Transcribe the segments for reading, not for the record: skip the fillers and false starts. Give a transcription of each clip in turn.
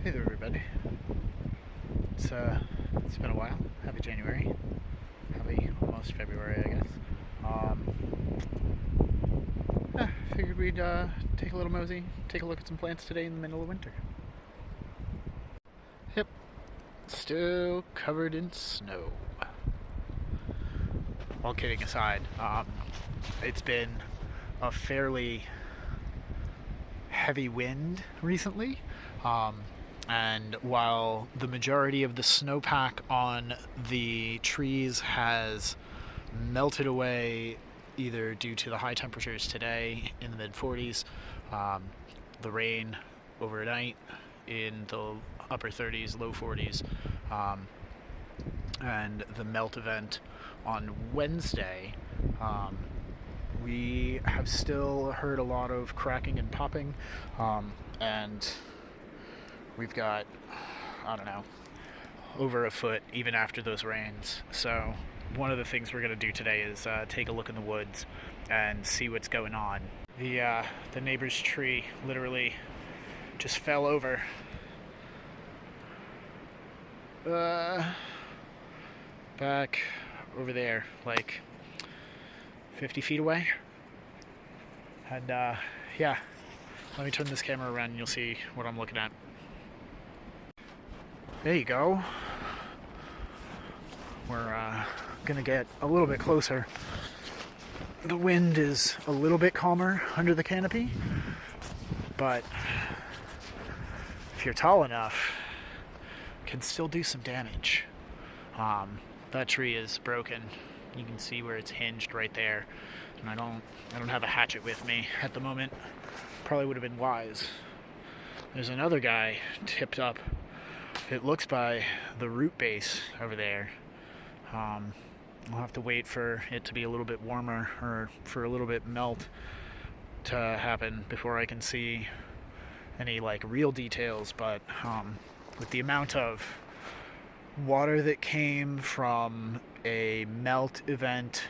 Hey there, everybody. It's been a while. Happy January. Happy almost February, I guess. Figured we'd take a little mosey, take a look at some plants today in the middle of winter. Yep, still covered in snow. All kidding aside, it's been a fairly heavy wind recently. And while the majority of the snowpack on the trees has melted away either due to the high temperatures today in the mid 40s, the rain overnight in the upper 30s, low 40s, and the melt event on Wednesday, we have still heard a lot of cracking and popping, and we've got, I don't know, over a foot even after those rains. So one of the things we're going to do today is take a look in the woods and see what's going on. The neighbor's tree literally just fell over. Back over there, like 50 feet away. And yeah, let me turn this camera around and you'll see what I'm looking at. There you go. We're gonna get a little bit closer. The wind is a little bit calmer under the canopy, but if you're tall enough, it can still do some damage. That tree is broken. You can see where it's hinged right there, and I don't have a hatchet with me at the moment. Probably would have been wise. There's another guy tipped up. It looks by the root base over there. I'll have to wait for it to be a little bit warmer or for a little bit melt to happen before I can see any like real details, but with the amount of water that came from a melt event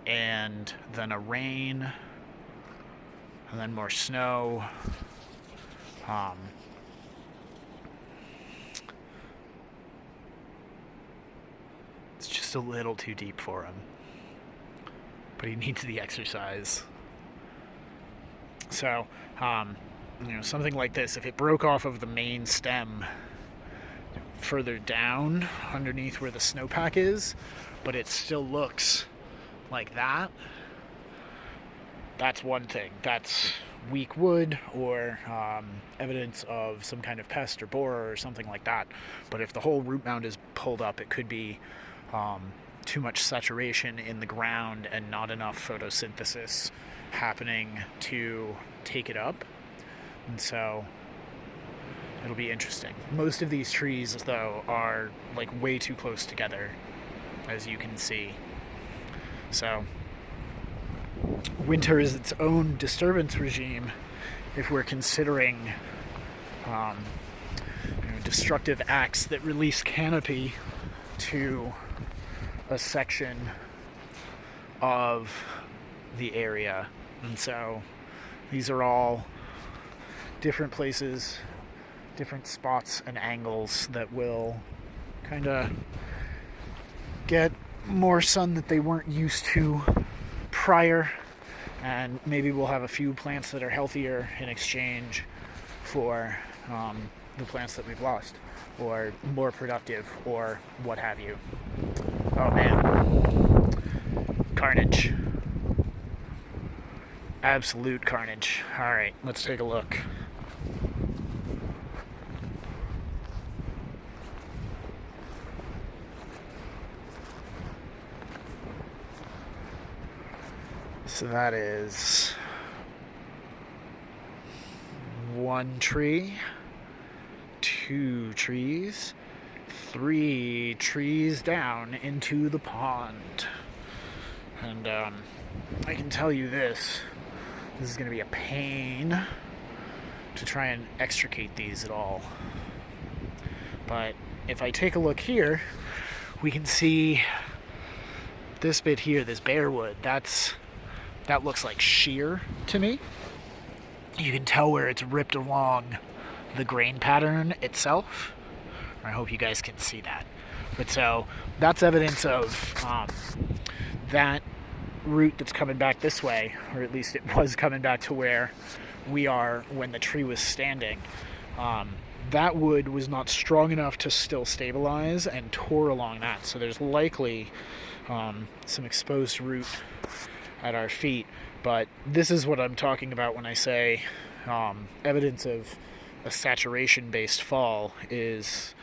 and then a rain and then more snow, it's just a little too deep for him. But he needs the exercise. So, something like this, if it broke off of the main stem further down underneath where the snowpack is, but it still looks like that, that's one thing. That's weak wood or evidence of some kind of pest or borer or something like that. But if the whole root mound is pulled up, it could be too much saturation in the ground and not enough photosynthesis happening to take it up. And so it'll be interesting. Most of these trees, though, are like way too close together, as you can see. So winter is its own disturbance regime if we're considering destructive acts that release canopy to a section of the area. And so these are all different places, different spots and angles that will kind of get more sun that they weren't used to prior, and maybe we'll have a few plants that are healthier in exchange for the plants that we've lost, or more productive, or what have you. Oh man, carnage. Absolute carnage. Alright, let's take a look. So that is one tree, two trees, three trees down into the pond. And I can tell you this is going to be a pain to try and extricate these at all. But if I take a look here, we can see this bit here, this bare wood, that looks like shear to me. You can tell where it's ripped along the grain pattern itself. I hope you guys can see that. But so that's evidence of that root that's coming back this way, or at least it was coming back to where we are when the tree was standing. That wood was not strong enough to still stabilize and tore along that. So there's likely some exposed root at our feet. But this is what I'm talking about when I say evidence of a saturation-based fall is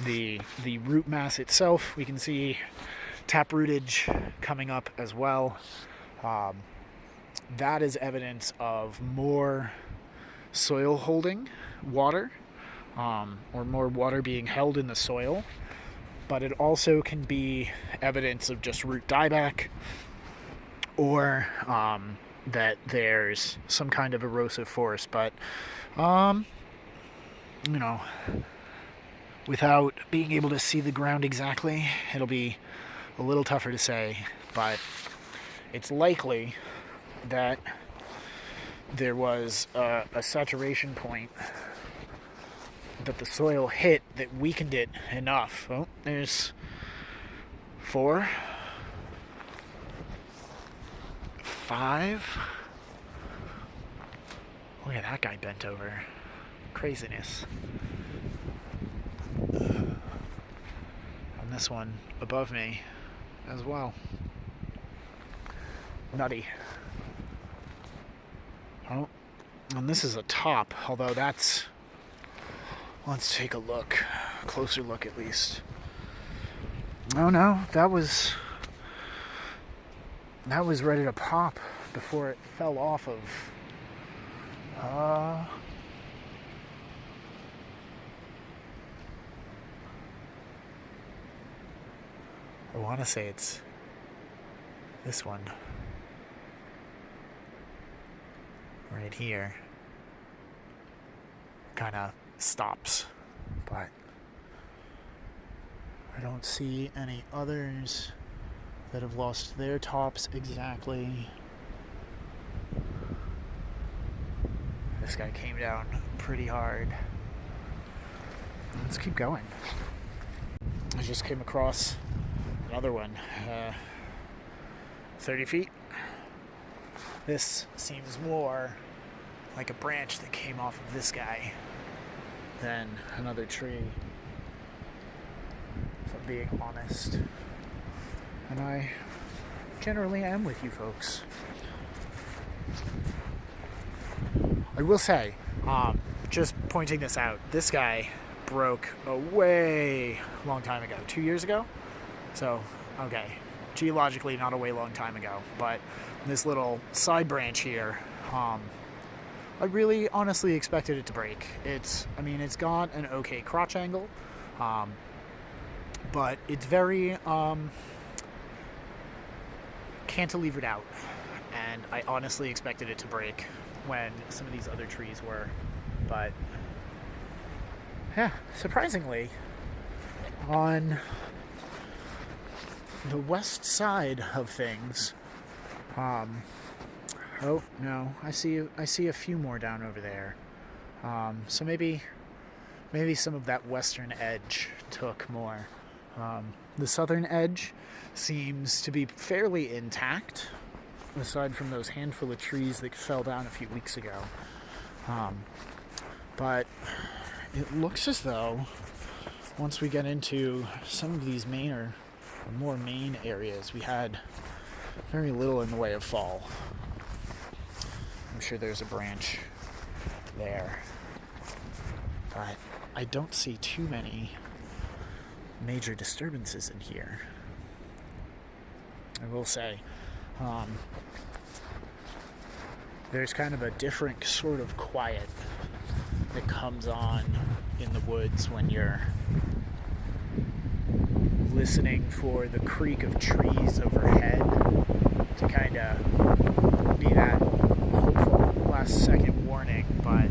the root mass itself. We can see tap rootage coming up as well. That is evidence of more soil holding water, or more water being held in the soil. But it also can be evidence of just root dieback, or that there's some kind of erosive force. But without being able to see the ground exactly, it'll be a little tougher to say, but it's likely that there was a saturation point that the soil hit that weakened it enough. Oh, there's 4, 5. Look at that guy bent over. Craziness. And this one above me as well. Nutty. Oh, and this is a top, although that's... Let's take a look. A closer look at least. Oh no, that was ready to pop before it fell off of... I want to say it's this one. Right here. Kind of stops. But I don't see any others that have lost their tops exactly. This guy came down pretty hard. Let's keep going. I just came across another one, 30 feet. This seems more like a branch that came off of this guy than another tree, if I'm being honest. And I generally am with you folks. I will say, just pointing this out, this guy broke a way long time ago, 2 years ago. So, okay, geologically not a way long time ago, but this little side branch here, I really honestly expected it to break. It's got an okay crotch angle, but it's very cantilevered out, and I honestly expected it to break when some of these other trees were, but yeah, surprisingly, on the west side of things, oh no, I see a few more down over there. So maybe some of that western edge took more. The southern edge seems to be fairly intact, aside from those handful of trees that fell down a few weeks ago. But it looks as though once we get into some of these more main areas, we had very little in the way of fall. I'm sure there's a branch there, but I don't see too many major disturbances in here. I will say, there's kind of a different sort of quiet that comes on in the woods when you're listening for the creak of trees overhead to kind of be that hopeful last second warning, but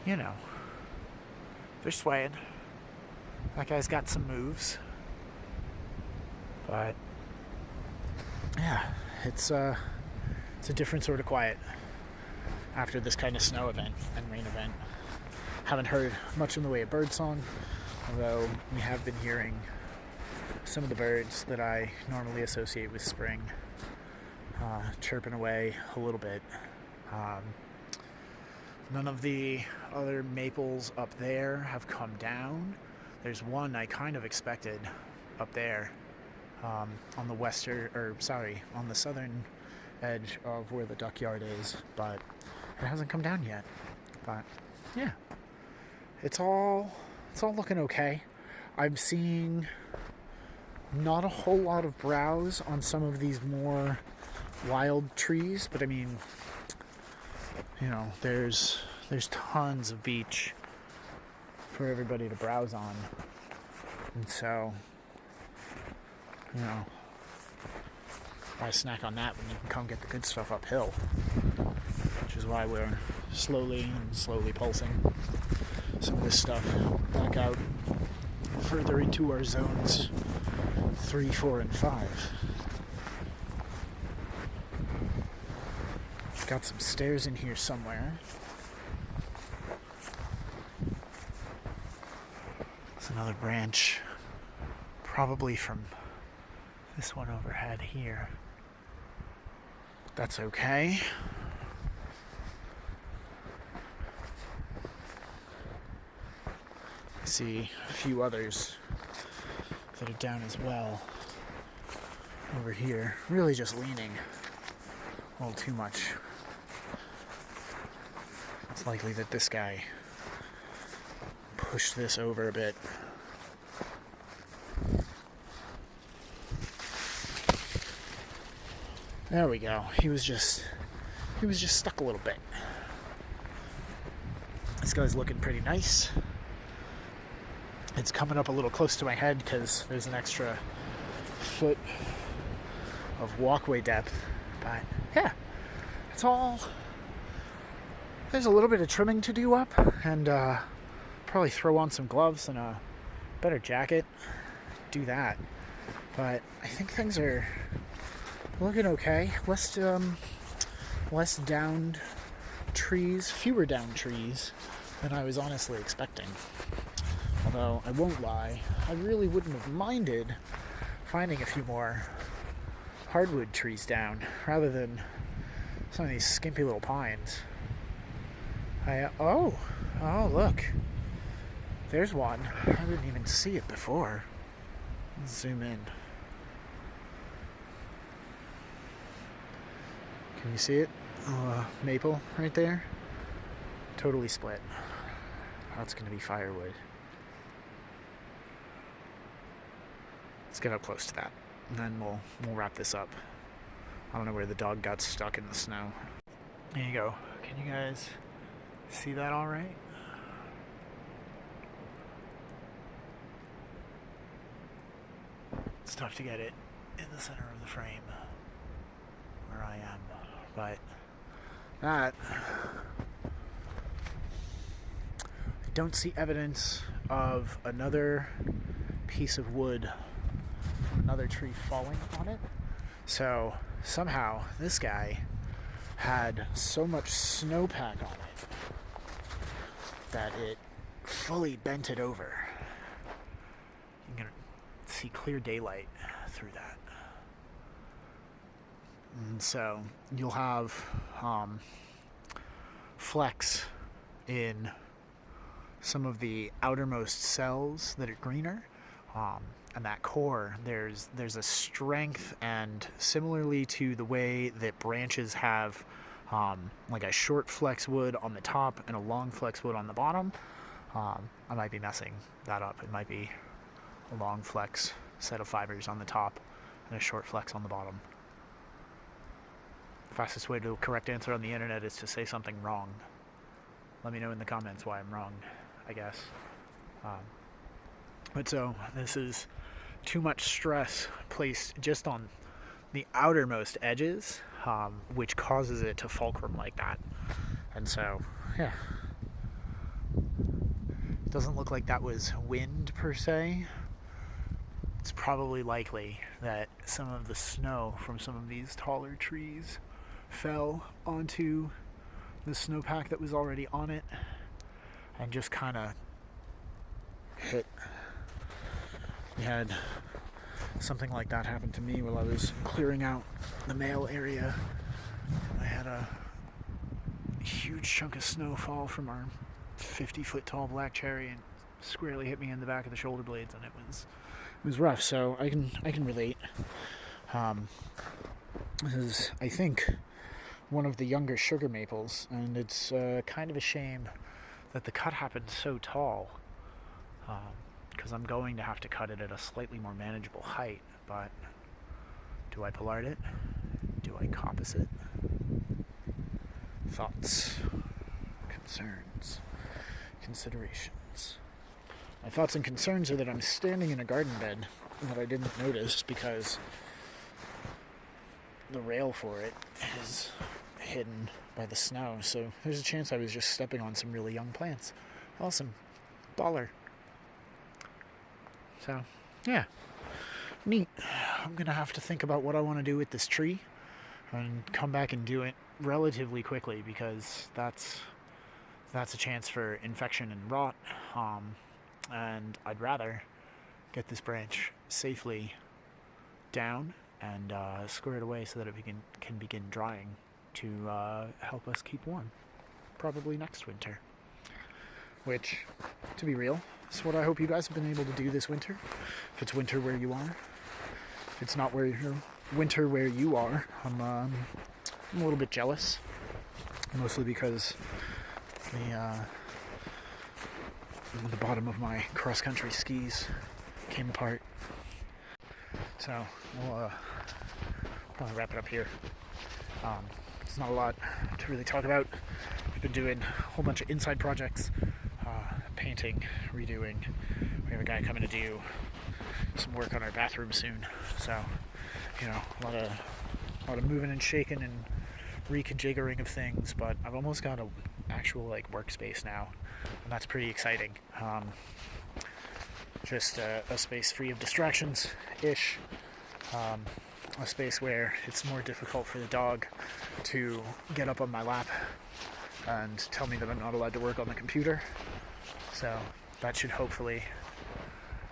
you know, they're swaying. That guy's got some moves. But yeah, it's a different sort of quiet after this kind of snow event and rain event. Haven't heard much in the way of birdsong, although we have been hearing some of the birds that I normally associate with spring chirping away a little bit. None of the other maples up there have come down. There's one I kind of expected up there on the southern edge of where the duck yard is, but it hasn't come down yet. But yeah, it's all looking okay. I'm seeing not a whole lot of browse on some of these more wild trees, but I mean, you know, there's tons of beech for everybody to browse on, and so, you know, why snack on that when you can come get the good stuff uphill? Which is why we're slowly pulsing some of this stuff back out further into our zones 3, 4, and 5. Got some stairs in here somewhere. It's another branch, probably from this one overhead here. That's okay. I see a few others that are down as well over here, really just leaning a little too much. It's likely that this guy pushed this over a bit. There we go. He was just stuck a little bit. This guy's looking pretty nice. It's coming up a little close to my head because there's an extra foot of walkway depth. But yeah, it's all. There's a little bit of trimming to do up, and probably throw on some gloves and a better jacket. Do that. But I think things are looking okay. Less downed trees, fewer downed trees than I was honestly expecting. Although, I won't lie, I really wouldn't have minded finding a few more hardwood trees down, rather than some of these skimpy little pines. Oh, look. There's one. I didn't even see it before. Let's zoom in. Can you see it? Maple right there. Totally split. That's going to be firewood. Let's get up close to that, and then we'll wrap this up. I don't know where the dog got stuck in the snow. There you go. Can you guys see that all right? It's tough to get it in the center of the frame where I am, but that, I don't see evidence of another piece of wood, another tree falling on it. So somehow this guy had so much snowpack on it that it fully bent it over. You can see clear daylight through that. And so you'll have flecks in some of the outermost cells that are greener. And that core, there's a strength, and similarly to the way that branches have like a short flex wood on the top and a long flex wood on the bottom, I might be messing that up. It might be a long flex set of fibers on the top and a short flex on the bottom. The fastest way to a correct answer on the internet is to say something wrong. Let me know in the comments why I'm wrong, I guess. But so this is too much stress placed just on the outermost edges, which causes it to fulcrum like that. And so, yeah, Doesn't look like that was wind per se. It's probably likely that some of the snow from some of these taller trees fell onto the snowpack that was already on it and just kind of hit. We had something like that happen to me while I was clearing out the mail area. I had a huge chunk of snow fall from our 50-foot tall black cherry and squarely hit me in the back of the shoulder blades, and it was rough. So I can relate. This is, I think, one of the younger sugar maples, and it's kind of a shame that the cut happened so tall, because I'm going to have to cut it at a slightly more manageable height. But do I pollard it? Do I coppice it? Thoughts, concerns, considerations. My thoughts and concerns are that I'm standing in a garden bed that I didn't notice because the rail for it is hidden by the snow, so there's a chance I was just stepping on some really young plants. Awesome. Baller. So, yeah. Neat. I'm gonna have to think about what I want to do with this tree and come back and do it relatively quickly, because that's a chance for infection and rot, and I'd rather get this branch safely down and squared away so that it can begin drying to help us keep warm, probably next winter. Which, to be real, is what I hope you guys have been able to do this winter. If it's winter where you are, if it's not winter where you are, I'm a little bit jealous, mostly because the bottom of my cross-country skis came apart. So we'll probably wrap it up here. It's not a lot to really talk about. We've been doing a whole bunch of inside projects, painting, redoing. We have a guy coming to do some work on our bathroom soon. So, a lot of moving and shaking and reconfiguring of things. But I've almost got an actual workspace now, and that's pretty exciting. Just a space free of distractions-ish. A space where it's more difficult for the dog to get up on my lap and tell me that I'm not allowed to work on the computer. So that should hopefully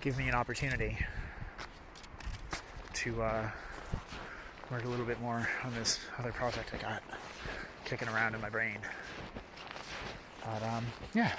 give me an opportunity to work a little bit more on this other project I got kicking around in my brain. But yeah,